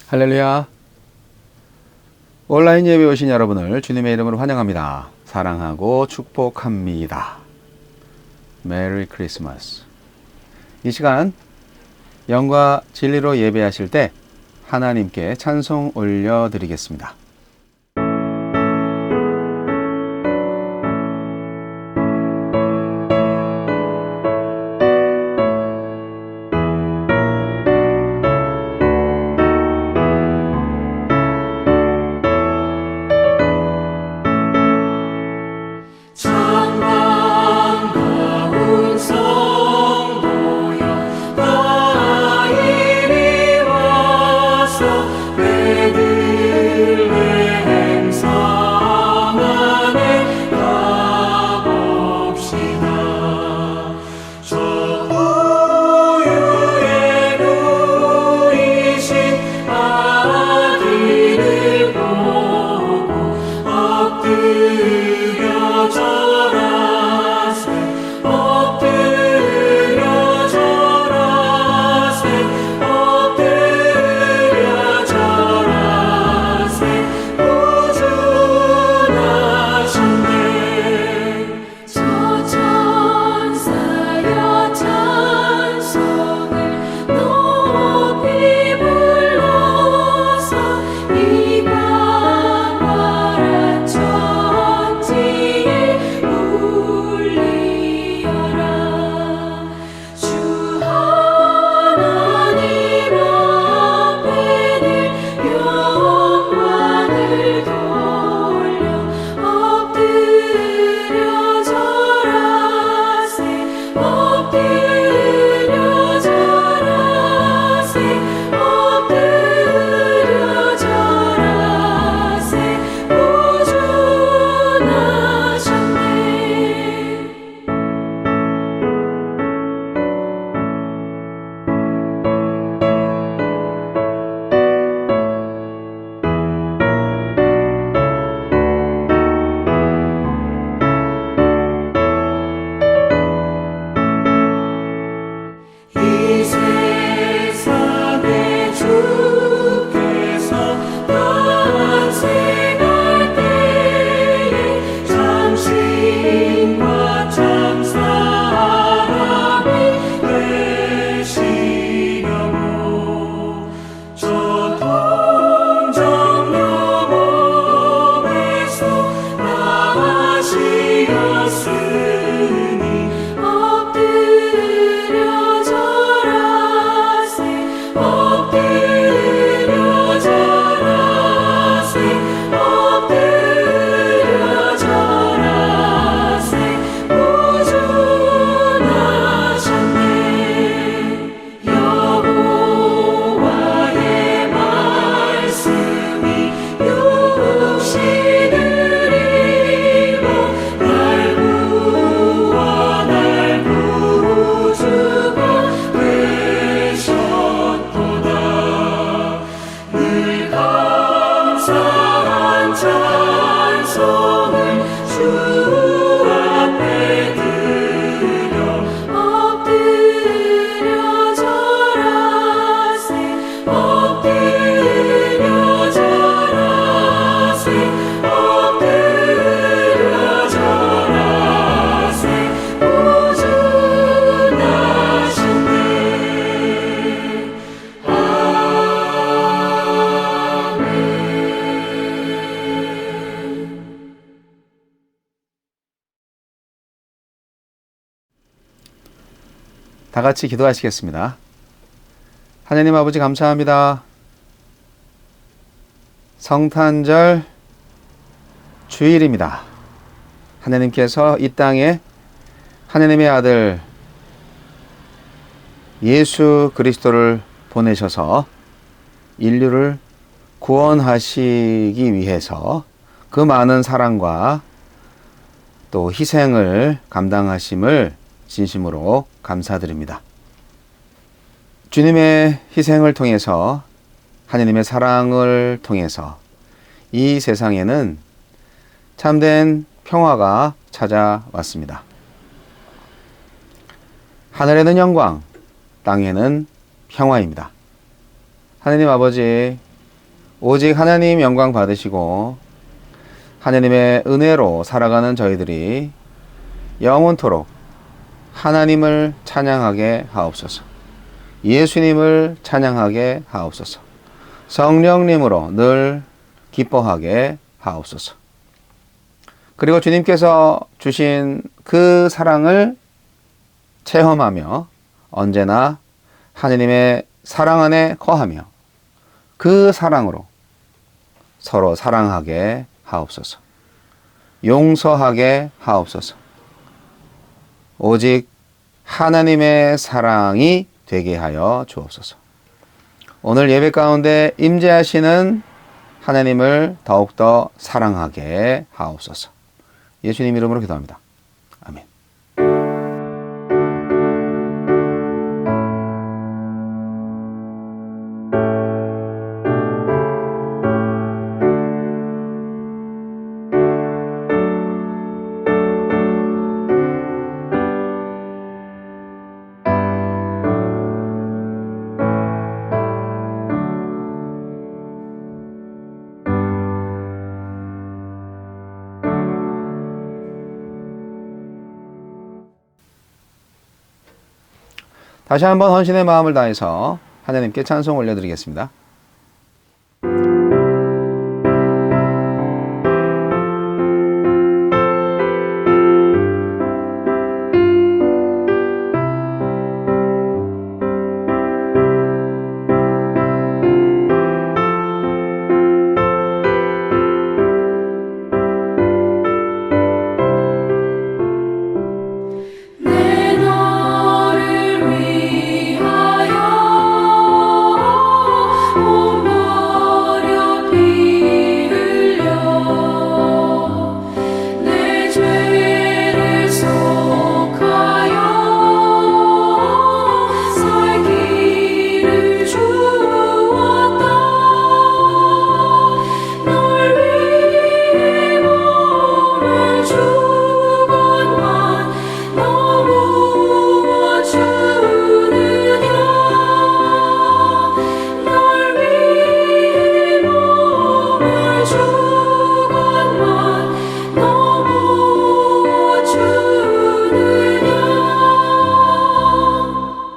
할렐루야. 온라인 예배 오신 여러분을 주님의 이름으로 환영합니다. 사랑하고 축복합니다. 메리 크리스마스. 이 시간 영과 진리로 예배하실 때 하나님께 찬송 올려드리겠습니다. 다 같이 기도하시겠습니다. 하나님 아버지 감사합니다. 성탄절 주일입니다. 하나님께서 이 땅에 하나님의 아들 예수 그리스도를 보내셔서 인류를 구원하시기 위해서 그 많은 사랑과 또 희생을 감당하심을 진심으로 감사드립니다. 주님의 희생을 통해서 하나님의 사랑을 통해서 이 세상에는 참된 평화가 찾아왔습니다. 하늘에는 영광, 땅에는 평화입니다. 하나님 아버지, 오직 하나님 영광 받으시고 하나님의 은혜로 살아가는 저희들이 영원토록 하나님을 찬양하게 하옵소서. 예수님을 찬양하게 하옵소서. 성령님으로 늘 기뻐하게 하옵소서. 그리고 주님께서 주신 그 사랑을 체험하며 언제나 하나님의 사랑 안에 거하며 그 사랑으로 서로 사랑하게 하옵소서. 용서하게 하옵소서. 오직 하나님의 사랑이 되게 하여 주옵소서. 오늘 예배 가운데 임재하시는 하나님을 더욱더 사랑하게 하옵소서. 예수님 이름으로 기도합니다. 아멘. 다시 한번 헌신의 마음을 다해서 하나님께 찬송 올려드리겠습니다.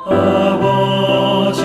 아버지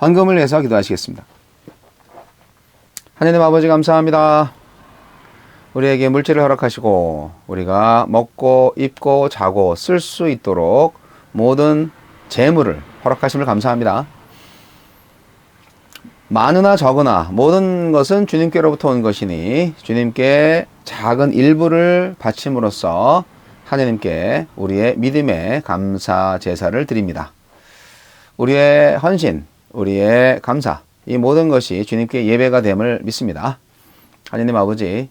헌금을 위해서 기도하시겠습니다. 하나님 아버지 감사합니다. 우리에게 물질을 허락하시고 우리가 먹고 입고 자고 쓸 수 있도록 모든 재물을 허락하심을 감사합니다. 많으나 적으나 모든 것은 주님께로부터 온 것이니 주님께 작은 일부를 바침으로써 하나님께 우리의 믿음의 감사 제사를 드립니다. 우리의 헌신, 우리의 감사, 이 모든 것이 주님께 예배가 됨을 믿습니다. 하나님 아버지,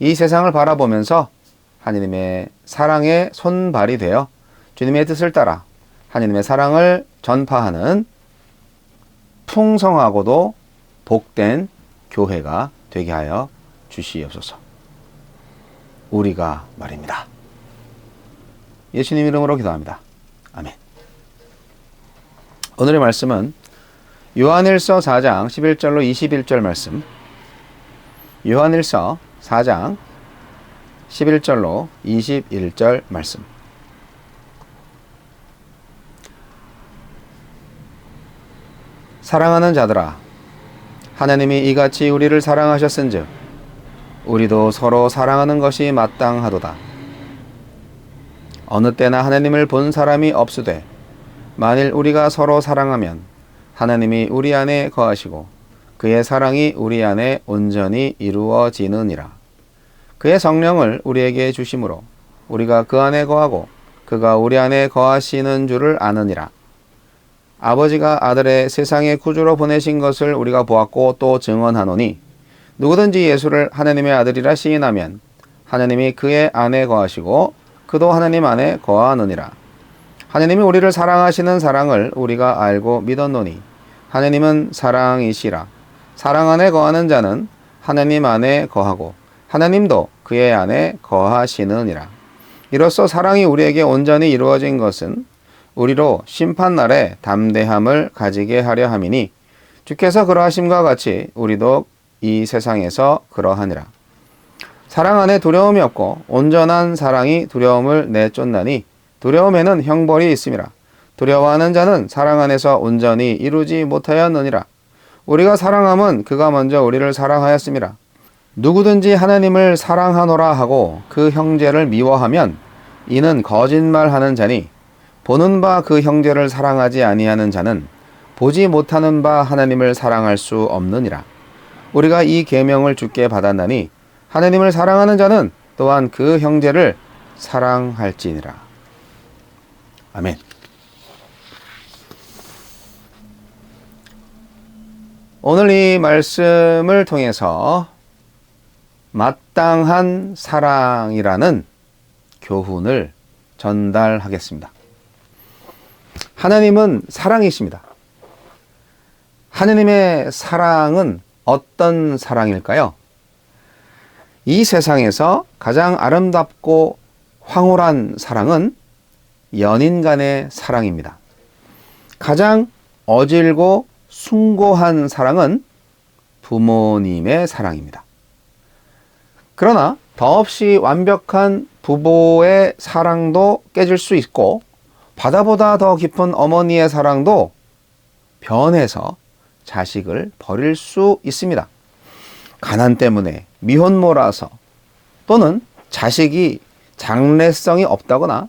이 세상을 바라보면서 하나님의 사랑의 손발이 되어 주님의 뜻을 따라 하나님의 사랑을 전파하는 풍성하고도 복된 교회가 되게 하여 주시옵소서. 우리가 말입니다. 예수님 이름으로 기도합니다. 아멘. 오늘의 말씀은 요한일서 4장 11절로 21절 말씀, 요한일서 4장 11절로 21절 말씀. 사랑하는 자들아, 하나님이 이같이 우리를 사랑하셨은즉 우리도 서로 사랑하는 것이 마땅하도다. 어느 때나 하나님을 본 사람이 없으되 만일 우리가 서로 사랑하면 하나님이 우리 안에 거하시고 그의 사랑이 우리 안에 온전히 이루어지느니라. 그의 성령을 우리에게 주심으로 우리가 그 안에 거하고 그가 우리 안에 거하시는 줄을 아느니라. 아버지가 아들의 세상의 구주로 보내신 것을 우리가 보았고 또 증언하노니 누구든지 예수를 하나님의 아들이라 시인하면 하나님이 그의 안에 거하시고 그도 하나님 안에 거하느니라. 하나님이 우리를 사랑하시는 사랑을 우리가 알고 믿었노니 하나님은 사랑이시라. 사랑 안에 거하는 자는 하나님 안에 거하고 하나님도 그의 안에 거하시느니라. 이로써 사랑이 우리에게 온전히 이루어진 것은 우리로 심판날에 담대함을 가지게 하려 함이니 주께서 그러하심과 같이 우리도 이 세상에서 그러하니라. 사랑 안에 두려움이 없고 온전한 사랑이 두려움을 내쫓나니 두려움에는 형벌이 있음이라. 두려워하는 자는 사랑 안에서 온전히 이루지 못하였느니라. 우리가 사랑함은 그가 먼저 우리를 사랑하였음이라. 누구든지 하나님을 사랑하노라 하고 그 형제를 미워하면 이는 거짓말하는 자니 보는 바 그 형제를 사랑하지 아니하는 자는 보지 못하는 바 하나님을 사랑할 수 없느니라. 우리가 이 계명을 주께 받았나니 하나님을 사랑하는 자는 또한 그 형제를 사랑할지니라. 아멘. 오늘 이 말씀을 통해서 마땅한 사랑이라는 교훈을 전달하겠습니다. 하나님은 사랑이십니다. 하나님의 사랑은 어떤 사랑일까요? 이 세상에서 가장 아름답고 황홀한 사랑은 연인 간의 사랑입니다. 가장 어질고 숭고한 사랑은 부모님의 사랑입니다. 그러나 더없이 완벽한 부모의 사랑도 깨질 수 있고 바다보다 더 깊은 어머니의 사랑도 변해서 자식을 버릴 수 있습니다. 가난 때문에 미혼모라서 또는 자식이 장래성이 없다거나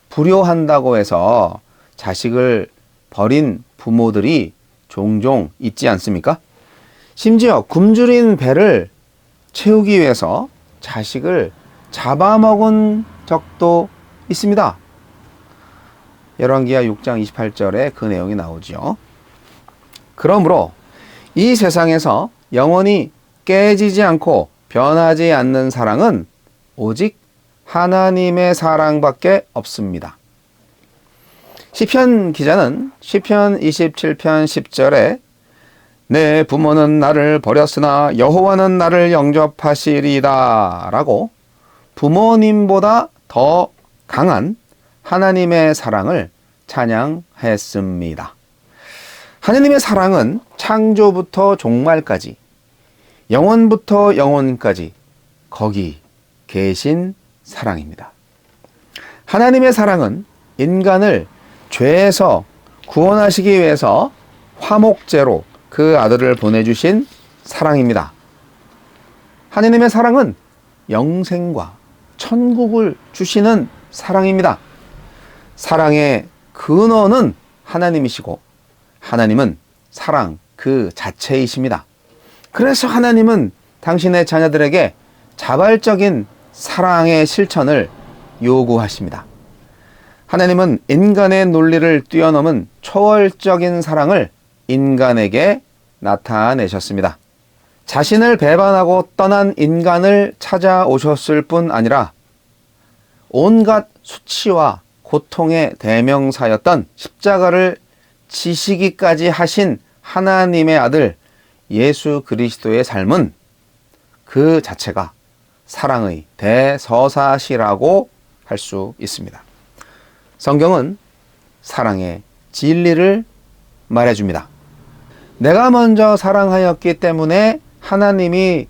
불효한다고 해서 자식을 버린 부모들이 종종 있지 않습니까? 심지어 굶주린 배를 채우기 위해서 자식을 잡아먹은 적도 있습니다. 열왕기하 6장 28절에 그 내용이 나오죠. 그러므로 이 세상에서 영원히 깨지지 않고 변하지 않는 사랑은 오직 하나님의 사랑밖에 없습니다. 시편 기자는 시편 27편 10절에 내 부모는 나를 버렸으나 여호와는 나를 영접하시리다 라고 부모님보다 더 강한 하나님의 사랑을 찬양했습니다. 하나님의 사랑은 창조부터 종말까지, 영원부터 영원까지 거기 계신 사랑입니다. 하나님의 사랑은 인간을 죄에서 구원하시기 위해서 화목제로 그 아들을 보내주신 사랑입니다. 하느님의 사랑은 영생과 천국을 주시는 사랑입니다. 사랑의 근원은 하나님이시고 하나님은 사랑 그 자체이십니다. 그래서 하나님은 당신의 자녀들에게 자발적인 사랑의 실천을 요구하십니다. 하나님은 인간의 논리를 뛰어넘은 초월적인 사랑을 인간에게 나타내셨습니다. 자신을 배반하고 떠난 인간을 찾아오셨을 뿐 아니라 온갖 수치와 고통의 대명사였던 십자가를 지시기까지 하신 하나님의 아들 예수 그리스도의 삶은 그 자체가 사랑의 대서사시라고 할 수 있습니다. 성경은 사랑의 진리를 말해줍니다. 내가 먼저 사랑하였기 때문에 하나님이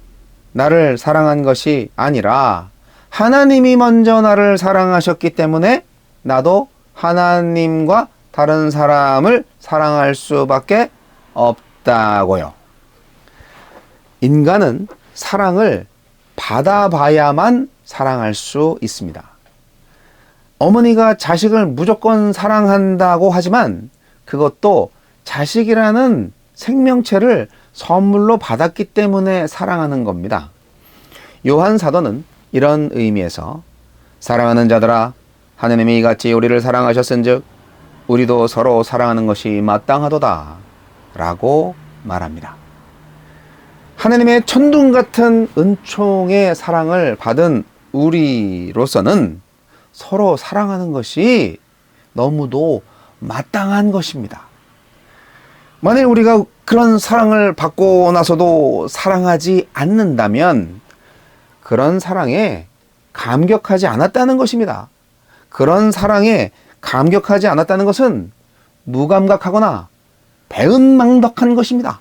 나를 사랑한 것이 아니라 하나님이 먼저 나를 사랑하셨기 때문에 나도 하나님과 다른 사람을 사랑할 수밖에 없다고요. 인간은 사랑을 받아봐야만 사랑할 수 있습니다. 어머니가 자식을 무조건 사랑한다고 하지만 그것도 자식이라는 생명체를 선물로 받았기 때문에 사랑하는 겁니다. 요한 사도는 이런 의미에서 사랑하는 자들아 하느님이 이같이 우리를 사랑하셨은즉 우리도 서로 사랑하는 것이 마땅하도다 라고 말합니다. 하느님의 천둥 같은 은총의 사랑을 받은 우리로서는 서로 사랑하는 것이 너무도 마땅한 것입니다. 만일 우리가 그런 사랑을 받고 나서도 사랑하지 않는다면 그런 사랑에 감격하지 않았다는 것입니다. 그런 사랑에 감격하지 않았다는 것은 무감각하거나 배은망덕한 것입니다.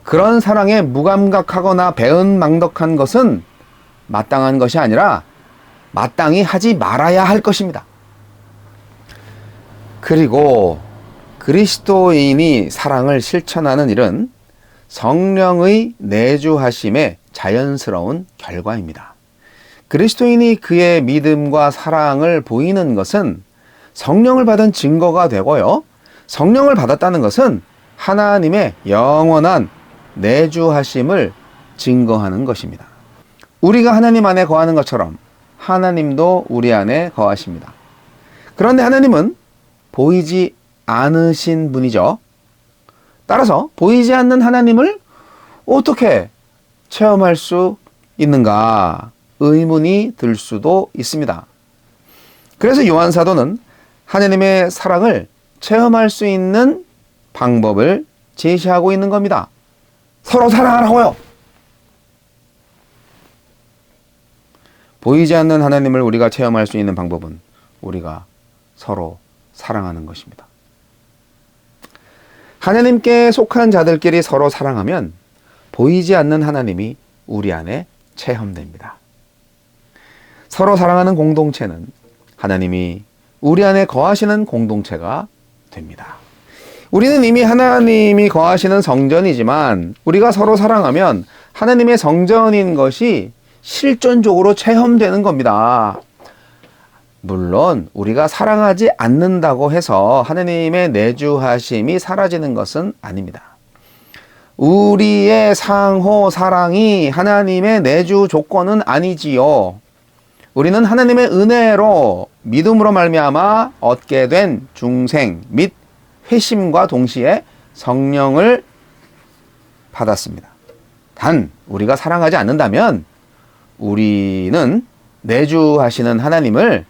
그런 사랑에 무감각하거나 배은망덕한 것은 마땅한 것이 아니라 마땅히 하지 말아야 할 것입니다. 그리고 그리스도인이 사랑을 실천하는 일은 성령의 내주하심의 자연스러운 결과입니다. 그리스도인이 그의 믿음과 사랑을 보이는 것은 성령을 받은 증거가 되고요. 성령을 받았다는 것은 하나님의 영원한 내주하심을 증거하는 것입니다. 우리가 하나님 안에 거하는 것처럼 하나님도 우리 안에 거하십니다. 그런데 하나님은 보이지 않으신 분이죠. 따라서 보이지 않는 하나님을 어떻게 체험할 수 있는가 의문이 들 수도 있습니다. 그래서 요한 사도는 하나님의 사랑을 체험할 수 있는 방법을 제시하고 있는 겁니다. 서로 사랑하라고요. 보이지 않는 하나님을 우리가 체험할 수 있는 방법은 우리가 서로 사랑하는 것입니다. 하나님께 속한 자들끼리 서로 사랑하면 보이지 않는 하나님이 우리 안에 체험됩니다. 서로 사랑하는 공동체는 하나님이 우리 안에 거하시는 공동체가 됩니다. 우리는 이미 하나님이 거하시는 성전이지만 우리가 서로 사랑하면 하나님의 성전인 것이 실존적으로 체험되는 겁니다. 물론 우리가 사랑하지 않는다고 해서 하나님의 내주하심이 사라지는 것은 아닙니다. 우리의 상호 사랑이 하나님의 내주 조건은 아니지요. 우리는 하나님의 은혜로 믿음으로 말미암아 얻게 된 중생 및 회심과 동시에 성령을 받았습니다. 단 우리가 사랑하지 않는다면 우리는 내주하시는 하나님을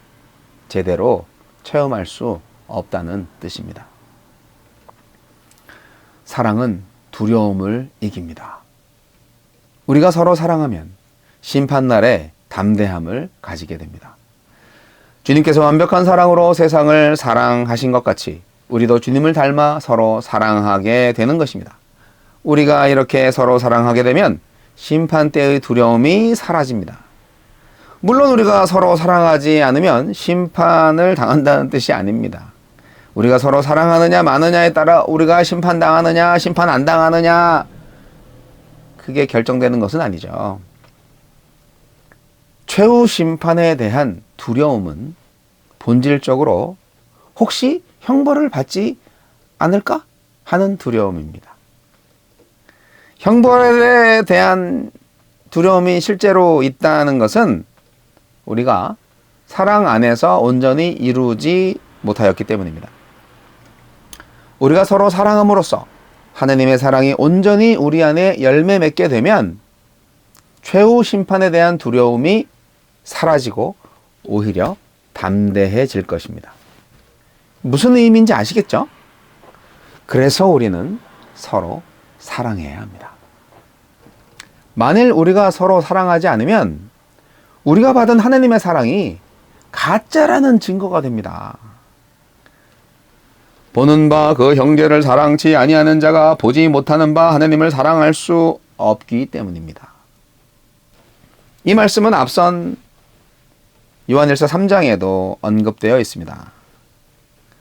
제대로 체험할 수 없다는 뜻입니다. 사랑은 두려움을 이깁니다. 우리가 서로 사랑하면 심판날에 담대함을 가지게 됩니다. 주님께서 완벽한 사랑으로 세상을 사랑하신 것 같이 우리도 주님을 닮아 서로 사랑하게 되는 것입니다. 우리가 이렇게 서로 사랑하게 되면 심판 때의 두려움이 사라집니다. 물론 우리가 서로 사랑하지 않으면 심판을 당한다는 뜻이 아닙니다. 우리가 서로 사랑하느냐 마느냐에 따라 우리가 심판당하느냐 심판 안 당하느냐 그게 결정되는 것은 아니죠. 최후 심판에 대한 두려움은 본질적으로 혹시 형벌을 받지 않을까 하는 두려움입니다. 형벌에 대한 두려움이 실제로 있다는 것은 우리가 사랑 안에서 온전히 이루지 못하였기 때문입니다. 우리가 서로 사랑함으로써 하나님의 사랑이 온전히 우리 안에 열매 맺게 되면 최후 심판에 대한 두려움이 사라지고 오히려 담대해질 것입니다. 무슨 의미인지 아시겠죠? 그래서 우리는 서로 사랑해야 합니다. 만일 우리가 서로 사랑하지 않으면 우리가 받은 하나님의 사랑이 가짜라는 증거가 됩니다. 보는 바 그 형제를 사랑치 아니하는 자가 보지 못하는 바 하나님을 사랑할 수 없기 때문입니다. 이 말씀은 앞선 요한일서 3장에도 언급되어 있습니다.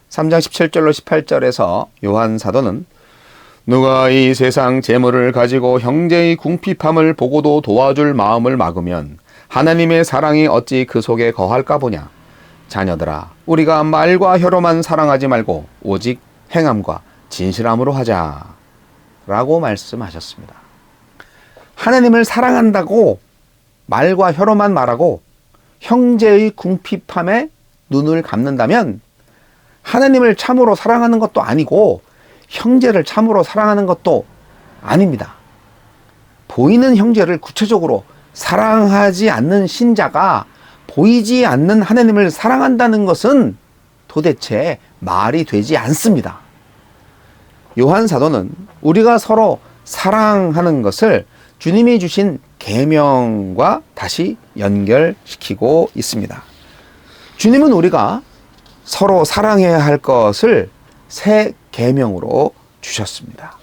3장 17절로 18절에서 요한 사도는 누가 이 세상 재물을 가지고 형제의 궁핍함을 보고도 도와줄 마음을 막으면 하나님의 사랑이 어찌 그 속에 거할까 보냐. 자녀들아, 우리가 말과 혀로만 사랑하지 말고 오직 행함과 진실함으로 하자 라고 말씀하셨습니다. 하나님을 사랑한다고 말과 혀로만 말하고 형제의 궁핍함에 눈을 감는다면 하나님을 참으로 사랑하는 것도 아니고 형제를 참으로 사랑하는 것도 아닙니다. 보이는 형제를 구체적으로 사랑하지 않는 신자가 보이지 않는 하나님을 사랑한다는 것은 도대체 말이 되지 않습니다. 요한 사도는 우리가 서로 사랑하는 것을 주님이 주신 계명과 다시 연결시키고 있습니다. 주님은 우리가 서로 사랑해야 할 것을 새 계명으로 주셨습니다.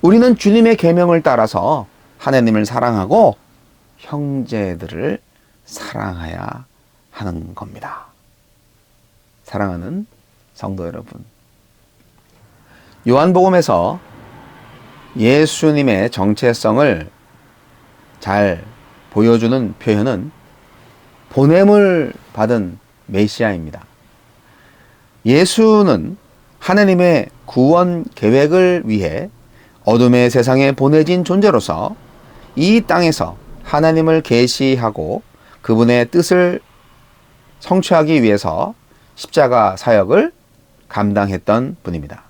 우리는 주님의 계명을 따라서 하나님을 사랑하고 형제들을 사랑해야 하는 겁니다. 사랑하는 성도 여러분, 요한복음에서 예수님의 정체성을 잘 보여주는 표현은 보냄을 받은 메시아입니다. 예수는 하나님의 구원 계획을 위해 어둠의 세상에 보내진 존재로서 이 땅에서 하나님을 계시하고 그분의 뜻을 성취하기 위해서 십자가 사역을 감당했던 분입니다.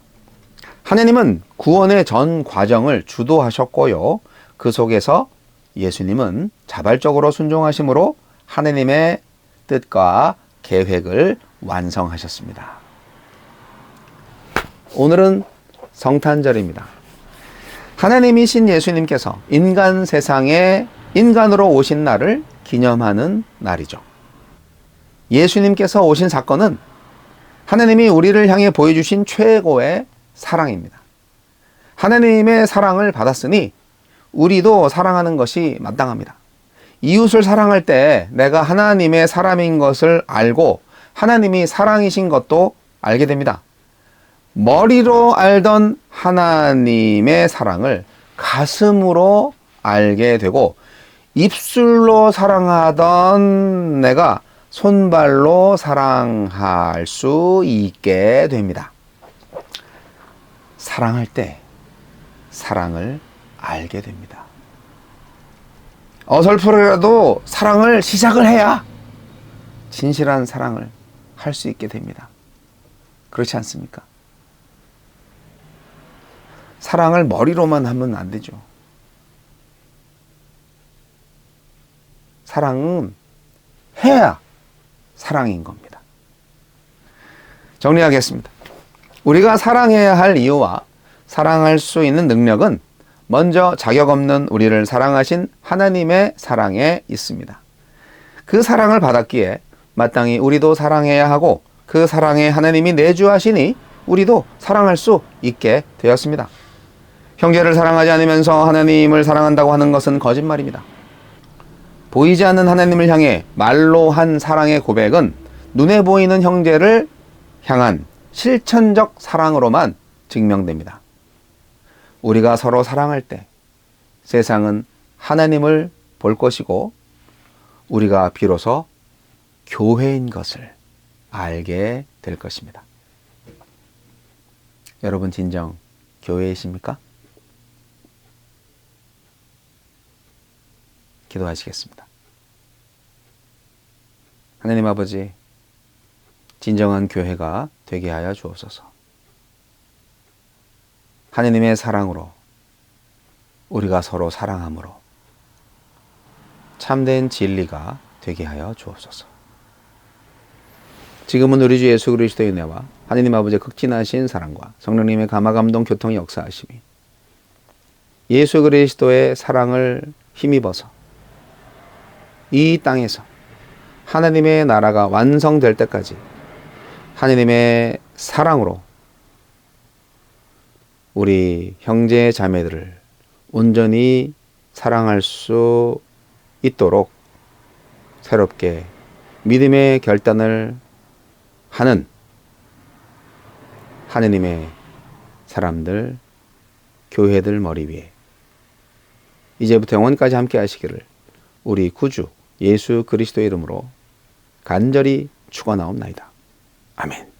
하나님은 구원의 전 과정을 주도하셨고요. 그 속에서 예수님은 자발적으로 순종하심으로 하나님의 뜻과 계획을 완성하셨습니다. 오늘은 성탄절입니다. 하나님이신 예수님께서 인간 세상에 인간으로 오신 날을 기념하는 날이죠. 예수님께서 오신 사건은 하나님이 우리를 향해 보여주신 최고의 사랑입니다. 하나님의 사랑을 받았으니 우리도 사랑하는 것이 마땅합니다. 이웃을 사랑할 때 내가 하나님의 사람인 것을 알고 하나님이 사랑이신 것도 알게 됩니다. 머리로 알던 하나님의 사랑을 가슴으로 알게 되고 입술로 사랑하던 내가 손발로 사랑할 수 있게 됩니다. 사랑할 때 사랑을 알게 됩니다. 어설프게라도 사랑을 시작을 해야 진실한 사랑을 할 수 있게 됩니다. 그렇지 않습니까? 사랑을 머리로만 하면 안 되죠. 사랑은 해야 사랑인 겁니다. 정리하겠습니다. 우리가 사랑해야 할 이유와 사랑할 수 있는 능력은 먼저 자격 없는 우리를 사랑하신 하나님의 사랑에 있습니다. 그 사랑을 받았기에 마땅히 우리도 사랑해야 하고 그 사랑에 하나님이 내주하시니 우리도 사랑할 수 있게 되었습니다. 형제를 사랑하지 않으면서 하나님을 사랑한다고 하는 것은 거짓말입니다. 보이지 않는 하나님을 향해 말로 한 사랑의 고백은 눈에 보이는 형제를 향한 실천적 사랑으로만 증명됩니다. 우리가 서로 사랑할 때 세상은 하나님을 볼 것이고 우리가 비로소 교회인 것을 알게 될 것입니다. 여러분 진정 교회이십니까? 기도하시겠습니다. 하나님 아버지, 진정한 교회가 되게 하여 주옵소서. 하나님의 사랑으로 우리가 서로 사랑함으로 참된 진리가 되게 하여 주옵소서. 지금은 우리 주 예수 그리스도의 은혜와 하나님 아버지의 극진하신 사랑과 성령님의 감화감동 교통의 역사하심이 예수 그리스도의 사랑을 힘입어서 이 땅에서 하나님의 나라가 완성될 때까지 하나님의 사랑으로 우리 형제 자매들을 온전히 사랑할 수 있도록 새롭게 믿음의 결단을 하는 하느님의 사람들, 교회들 머리 위에 이제부터 영원까지 함께 하시기를 우리 구주 예수 그리스도의 이름으로 간절히 축원하옵나이다. 아멘.